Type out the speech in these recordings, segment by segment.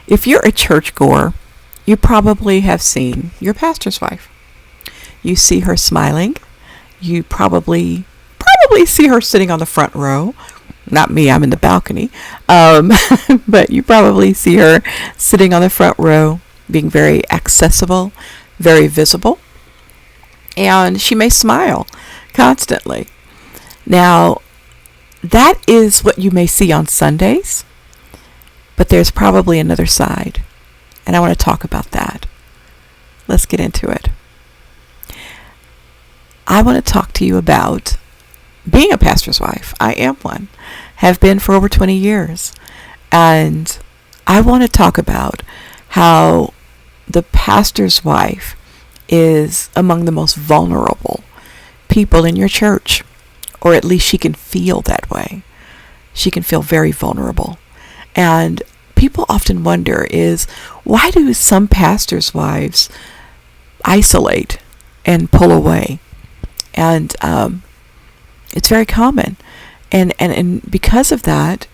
If you're a churchgoer, you probably have seen your pastor's wife. You see her smiling. You probably see her sitting on the front row. Not me, I'm in the balcony. But you probably see her sitting on the front row, being very accessible, very visible. And she may smile constantly. Now, that is what you may see on Sundays, but there's probably another side. And I want to talk about that. Let's get into it. I want to talk to you about being a pastor's wife. I am one. Have been for over 20 years. And I want to talk about how the pastor's wife is among the most vulnerable people in your church. Or at least she can feel that way. She can feel very vulnerable. And people often wonder is, why do some pastors' wives isolate and pull away? And it's very common. And because of that,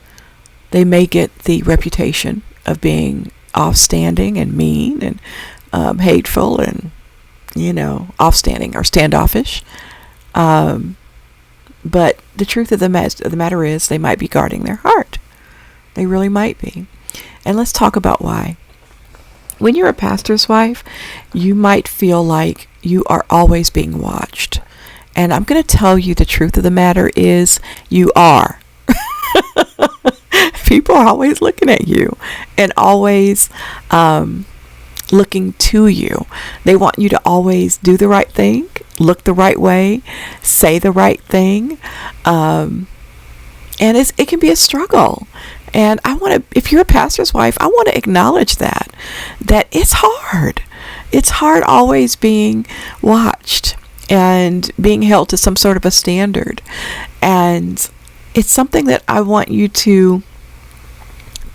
they may get the reputation of being offstanding and mean and hateful and, offstanding or standoffish. But the truth of the matter is they might be guarding their heart. They really might be. And let's talk about why. When you're a pastor's wife, you might feel like you are always being watched. And I'm going to tell you the truth of the matter is you are. People are always looking at you and always looking to you. They want you to always do the right thing, look the right way, say the right thing. And it can be a struggle. And if you're a pastor's wife, I want to acknowledge that it's hard. It's hard always being watched and being held to some sort of a standard. And it's something that I want you to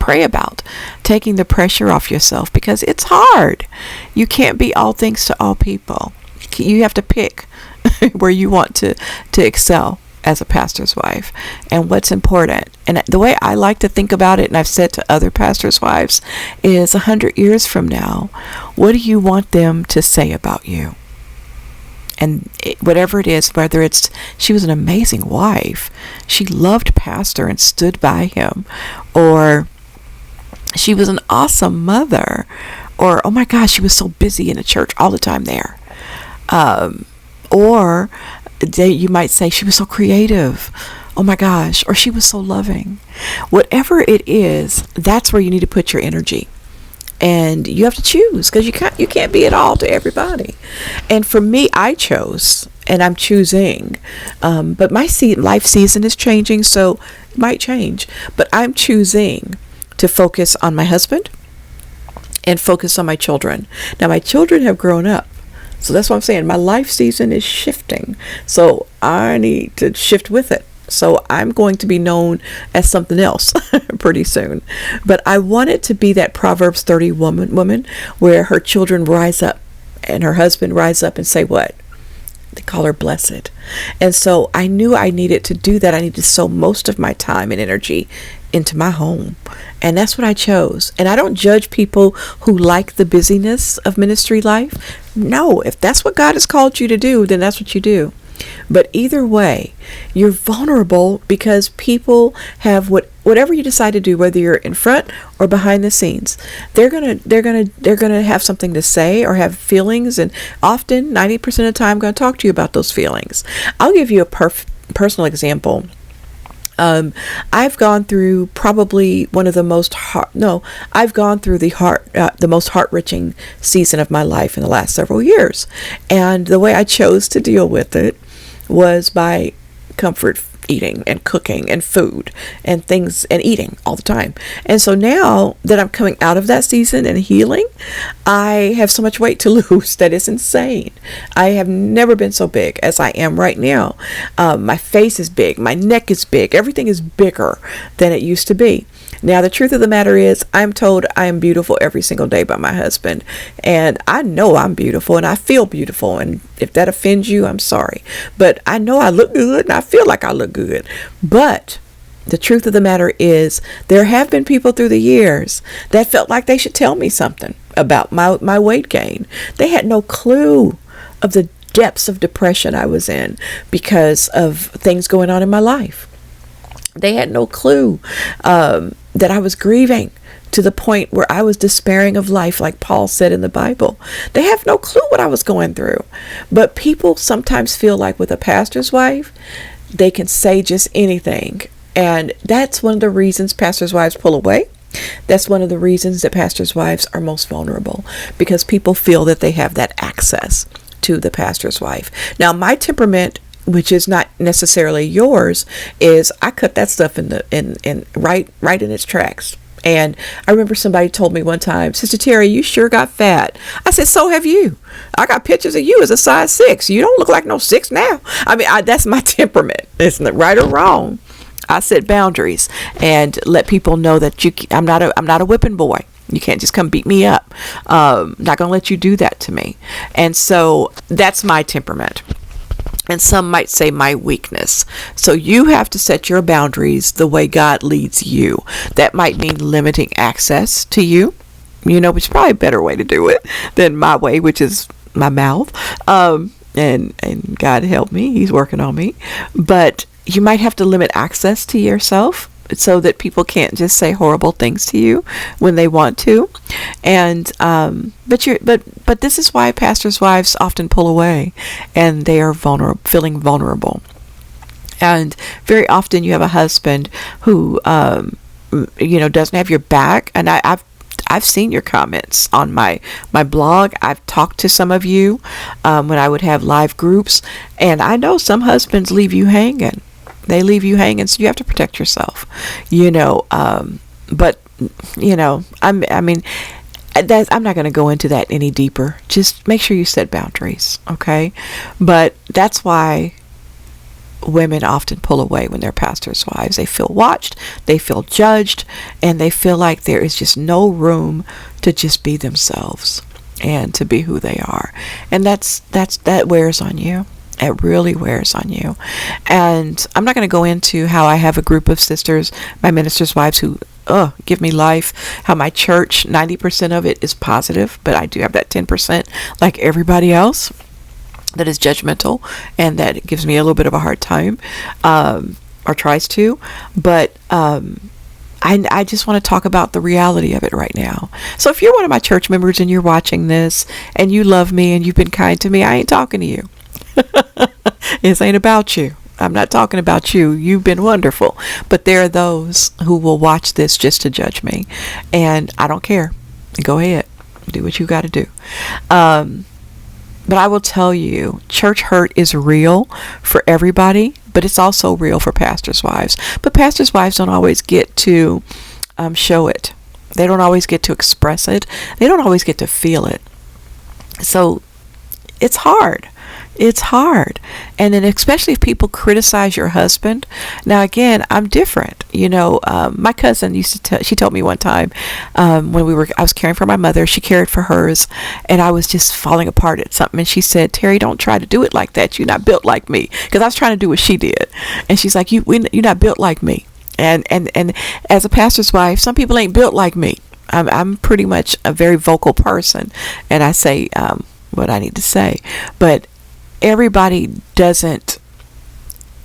pray about, taking the pressure off yourself, because it's hard. You can't be all things to all people. You have to pick where you want to excel as a pastor's wife and what's important. And the way I like to think about it, and I've said to other pastors' wives, is 100 years from now, what do you want them to say about you? And whatever it is, whether it's she was an amazing wife, she loved pastor and stood by him, or she was an awesome mother, or oh my gosh, she was so busy in the church all the time there, or you might say she was so creative, oh my gosh, or she was so loving. Whatever it is, that's where you need to put your energy. And you have to choose, because you can't be it all to everybody. And for me, I chose, and I'm choosing. But my life season is changing, so it might change. But I'm choosing to focus on my husband and focus on my children. Now, my children have grown up. So that's what I'm saying. My life season is shifting. So I need to shift with it. So I'm going to be known as something else pretty soon. But I want it to be that Proverbs 30 woman where her children rise up and her husband rise up and say what? They call her blessed. And so I knew I needed to do that. I needed to sow most of my time and energy into my home. And that's what I chose. And I don't judge people who like the busyness of ministry life. No, if that's what God has called you to do, then that's what you do. But either way, you're vulnerable because people have whatever you decide to do, whether you're in front or behind the scenes, they're gonna have something to say or have feelings, and often 90% of the time I'm going to talk to you about those feelings. I'll give you a personal example. I've gone through probably one of the most the most heart-wrenching season of my life in the last several years. And the way I chose to deal with it was by comfort eating and cooking and food and things and eating all the time. And so now that I'm coming out of that season and healing, I have so much weight to lose that it's insane. I have never been so big as I am right now. My face is big. My neck is big. Everything is bigger than it used to be. Now, the truth of the matter is, I'm told I am beautiful every single day by my husband. And I know I'm beautiful and I feel beautiful. And if that offends you, I'm sorry. But I know I look good and I feel like I look good. But The truth of the matter is, there have been people through the years that felt like they should tell me something about my weight gain. They had no clue of the depths of depression I was in because of things going on in my life. They had no clue that I was grieving to the point where I was despairing of life, like Paul said in the Bible. They have no clue what I was going through. But people sometimes feel like with a pastor's wife, they can say just anything. And that's one of the reasons pastors' wives pull away. That's one of the reasons that pastors' wives are most vulnerable, because people feel that they have that access to the pastor's wife. Now, my temperament, which is not necessarily yours, is I cut that stuff in right in its tracks. And I remember somebody told me one time, Sister Terry, you sure got fat. I said, so have you. I got pictures of you as a size 6. You don't look like no 6 now. I mean, that's my temperament. It's not right or wrong. I set boundaries and let people know that I'm not a whipping boy. You can't just come beat me up. Not going to let you do that to me. And so that's my temperament. And some might say my weakness. So you have to set your boundaries the way God leads you. That might mean limiting access to you, which is probably a better way to do it than my way, which is my mouth. And God help me, He's working on me. But you might have to limit access to yourself so that people can't just say horrible things to you when they want to. And but this is why pastors' wives often pull away, and they are feeling vulnerable. And very often you have a husband who doesn't have your back. And I've seen your comments on my blog. I've talked to some of you when I would have live groups, and I know some husbands leave you hanging. They leave you hanging, so you have to protect yourself, but I'm not going to go into that any deeper. Just make sure you set boundaries, okay? But that's why women often pull away when they're pastors' wives. They feel watched, they feel judged, and they feel like there is just no room to just be themselves and to be who they are. And that wears on you. It really wears on you. And I'm not going to go into how I have a group of sisters, my ministers' wives, who give me life. How my church, 90% of it is positive, but I do have that 10% like everybody else that is judgmental and that gives me a little bit of a hard time, or tries to. But I just want to talk about the reality of it right now. So if you're one of my church members and you're watching this and you love me and you've been kind to me, I ain't talking to you. This ain't about you. I'm not talking about you. You've been wonderful. But there are those who will watch this just to judge me. And I don't care. Go ahead. Do what you got to do. But I will tell you, church hurt is real for everybody, but it's also real for pastors' wives. But pastors' wives don't always get to show it. They don't always get to express it. They don't always get to feel it. So it's hard. It's hard. And then especially if people criticize your husband. Now, again, I'm different. My cousin she told me one time when I was caring for my mother, she cared for hers, and I was just falling apart at something. And she said, Terry, don't try to do it like that. You're not built like me. Because I was trying to do what she did. And she's like, you're not built like me. And as a pastor's wife, some people ain't built like me. I'm pretty much a very vocal person. And I say what I need to say. But everybody doesn't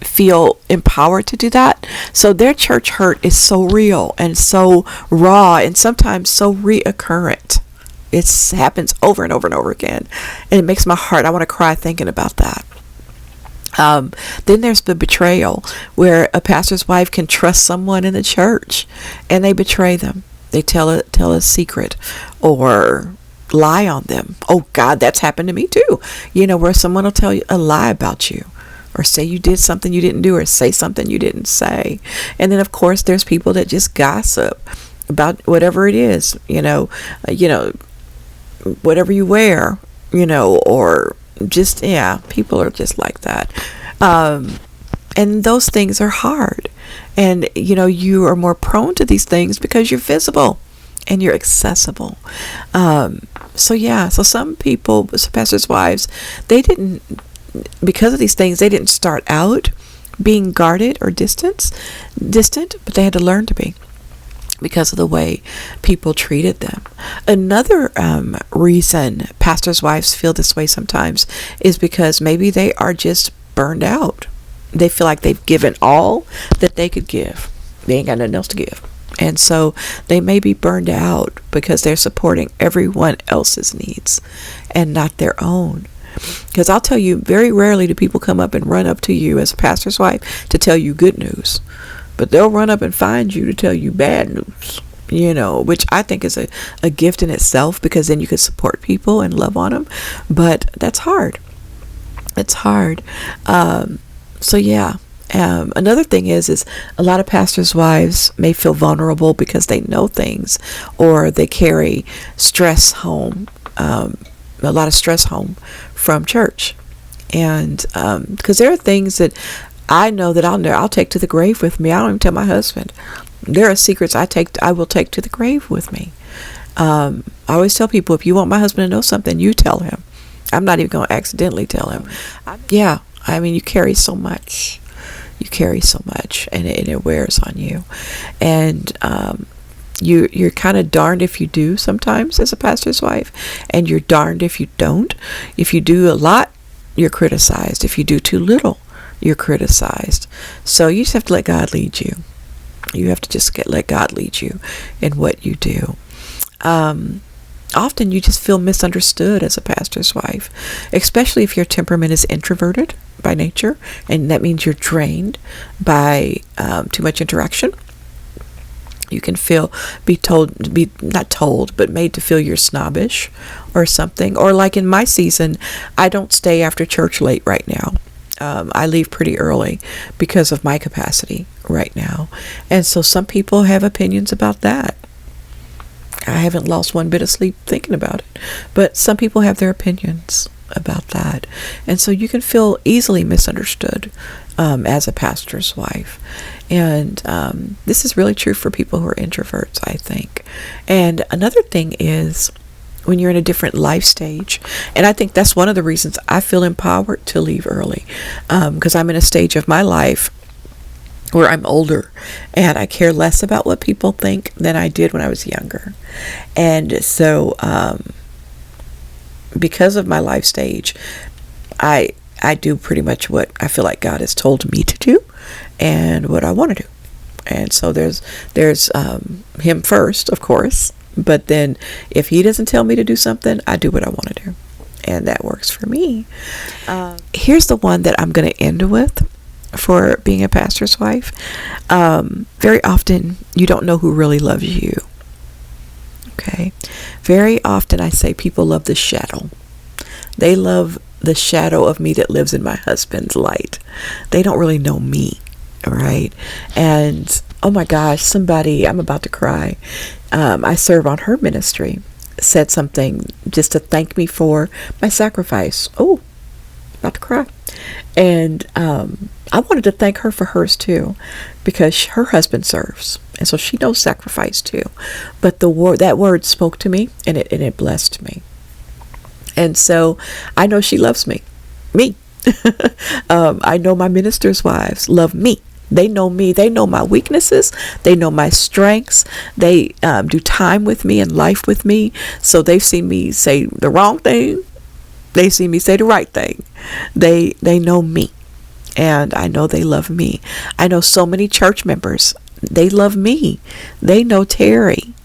feel empowered to do that. So their church hurt is so real and so raw and sometimes so reoccurrent. It happens over and over and over again. And it makes my heart, I want to cry thinking about that. Then there's the betrayal, where a pastor's wife can trust someone in the church and they betray them. They tell a secret or lie on them. Oh God, that's happened to me too. Where someone will tell you a lie about you, or say you did something you didn't do, or say something you didn't say. And then of course there's people that just gossip about whatever it is, whatever you wear, or just, people are just like that. And those things are hard. And, you are more prone to these things because you're visible and you're accessible. So some people, pastors' wives, they didn't, because of these things, they didn't start out being guarded or distant, but they had to learn to be, because of the way people treated them. Another reason pastors' wives feel this way sometimes is because maybe they are just burned out. They feel like they've given all that they could give. They ain't got nothing else to give. And so they may be burned out because they're supporting everyone else's needs and not their own. Because I'll tell you, very rarely do people come up and run up to you as a pastor's wife to tell you good news. But they'll run up and find you to tell you bad news, which I think is a gift in itself, because then you can support people and love on them. But that's hard. It's hard. So yeah. Another thing is a lot of pastors' wives may feel vulnerable because they know things, or they carry stress home, a lot of stress home from church. And because there are things that I know that I'll take to the grave with me. I don't even tell my husband. There are secrets I will take to the grave with me. I always tell people, if you want my husband to know something, you tell him. I'm not even going to accidentally tell him. Yeah, I mean, you carry so much. And it wears on you. And you're kind of darned if you do sometimes as a pastor's wife, and you're darned if you don't. If you do a lot, you're criticized. If you do too little, you're criticized. So you just have to let God lead you. You have to just let God lead you in what you do. Often you just feel misunderstood as a pastor's wife, especially if your temperament is introverted by nature, and that means you're drained by too much interaction. You can made to feel you're snobbish or something. Or like in my season, I don't stay after church late right now. I leave pretty early because of my capacity right now. And so some people have opinions about that. I haven't lost one bit of sleep thinking about it. But some people have their opinions about that. And so you can feel easily misunderstood as a pastor's wife. And this is really true for people who are introverts, I think. And another thing is when you're in a different life stage. And I think that's one of the reasons I feel empowered to leave early. Because I'm in a stage of my life where I'm older and I care less about what people think than I did when I was younger. And so because of my life stage, I do pretty much what I feel like God has told me to do and what I want to do. And so there's him first, of course, but then if he doesn't tell me to do something, I do what I want to do, and that works for me. Here's the one that I'm going to end with for being a pastor's wife. Very often you don't know who really loves you. Okay. Very often I say people love the shadow. They love the shadow of me that lives in my husband's light. They don't really know me. All right. And oh my gosh, I'm about to cry. I serve on her ministry, said something just to thank me for my sacrifice. Oh, about to cry. And I wanted to thank her for hers too, because her husband serves, and so she knows sacrifice too. But that word spoke to me, and it blessed me. And so I know she loves me. I know my ministers' wives love me. They know me. They know my weaknesses. They know my strengths. They do time with me and life with me. So they've seen me say the wrong thing. They see me say the right thing. They know me. And I know they love me. I know so many church members. They love me. They know Terry.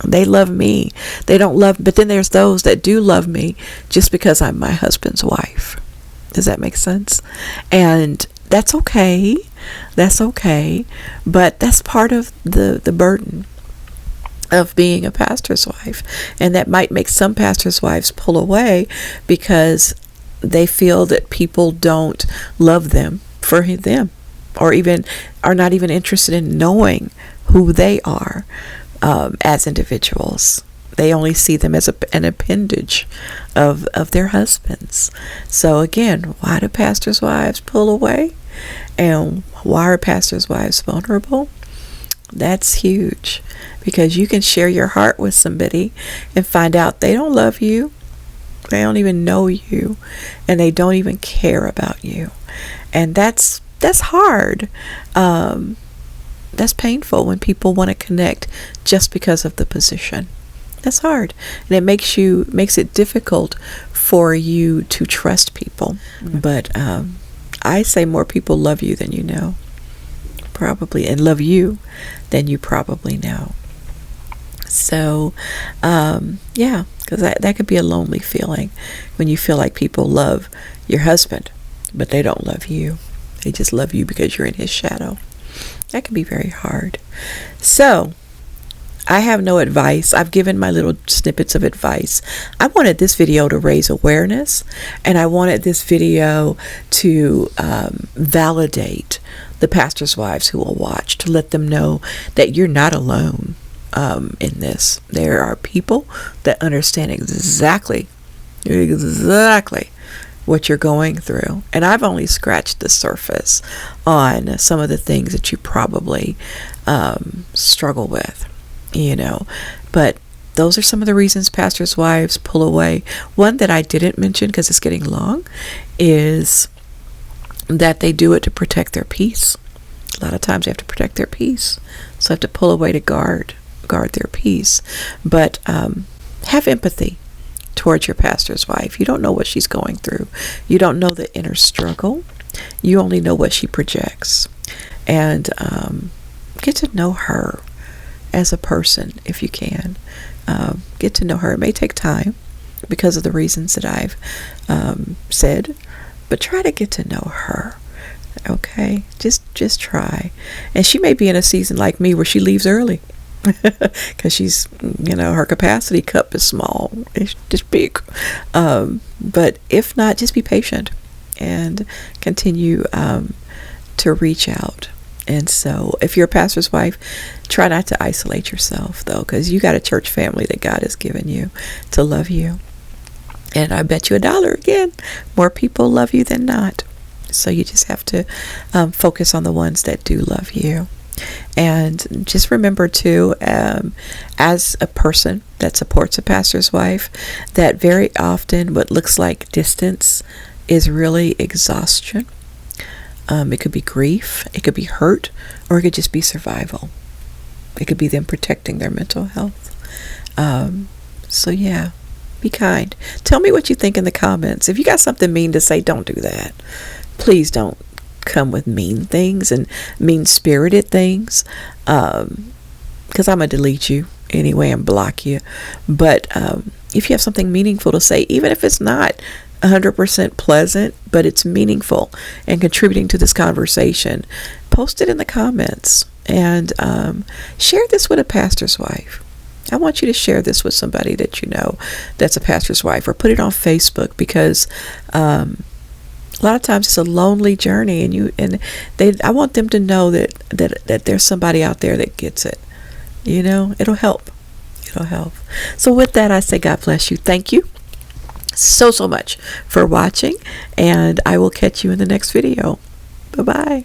They love me. They don't love, but then there's those that do love me just because I'm my husband's wife. Does that make sense? And that's okay. That's okay. But that's part of the burden of being a pastor's wife. And that might make some pastors' wives pull away because they feel that people don't love them for them, or even are not even interested in knowing who they are as individuals. They only see them as an appendage of their husbands. So again, why do pastors' wives pull away? And why are pastors' wives vulnerable? That's huge, because you can share your heart with somebody and find out they don't love you, they don't even know you, and they don't even care about you. And that's that's hard. That's painful when people want to connect just because of the position. That's hard, and it makes it difficult for you to trust people. But I say more people love you than you know, probably, and love you than you probably know. So yeah, because that could be a lonely feeling when you feel like people love your husband, but they don't love you. They just love you because you're in his shadow. That can be very hard. So I have no advice. I've given my little snippets of advice. I wanted this video to raise awareness, and I wanted this video to validate the pastors' wives who will watch, to let them know that you're not alone in this. There are people that understand exactly what you're going through. And I've only scratched the surface on some of the things that you probably struggle with, but those are some of the reasons pastors' wives pull away. One that I didn't mention because it's getting long is that they do it to protect their peace. A lot of times they have to protect their peace, so they have to pull away to guard their peace. But have empathy towards your pastor's wife. You don't know what she's going through. You don't know the inner struggle. You only know what she projects. And get to know her as a person if you can. Get to know her. It may take time because of the reasons that I've said, but try to get to know her. Okay, just try. And she may be in a season like me where she leaves early because she's, her capacity cup is small. It's just big. But if not, just be patient and continue to reach out. And so if you're a pastor's wife, try not to isolate yourself, though, because you got a church family that God has given you to love you. And I bet you $1 again, more people love you than not. So you just have to focus on the ones that do love you. And just remember, too, as a person that supports a pastor's wife, that very often what looks like distance is really exhaustion. It could be grief, it could be hurt, or it could just be survival. It could be them protecting their mental health. So yeah, be kind. Tell me what you think in the comments. If you got something mean to say, don't do that. Please don't come with mean things and mean-spirited things, because I'm going to delete you anyway and block you. But if you have something meaningful to say, even if it's not 100% pleasant, but it's meaningful and contributing to this conversation, post it in the comments and share this with a pastor's wife. I want you to share this with somebody that you know that's a pastor's wife, or put it on Facebook, because a lot of times it's a lonely journey, and I want them to know that there's somebody out there that gets it. It'll help. So with that, I say God bless you. Thank you so much for watching, and I will catch you in the next video. Bye-bye.